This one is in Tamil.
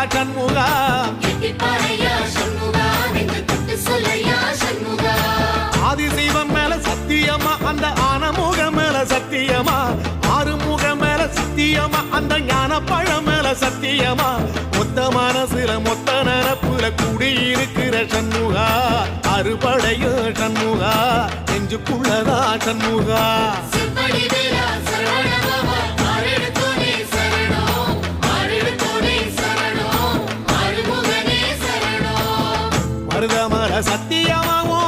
சண்முகா ஆதிசைவம் மேல சத்தியமா அந்த ஆனமுகம் மேல சத்தியமா ஆறுமுகம் மேல சத்தியமா அந்த ஞான பழம் மேல சத்தியமா மொத்த மனசுல மொத்த நரப்புல குடியிருக்கிற சண்முகா அறுபடையும் சண்முகா நெஞ்சுக்குள்ளதா சண்முகா மருதமர சத்தியமாவோ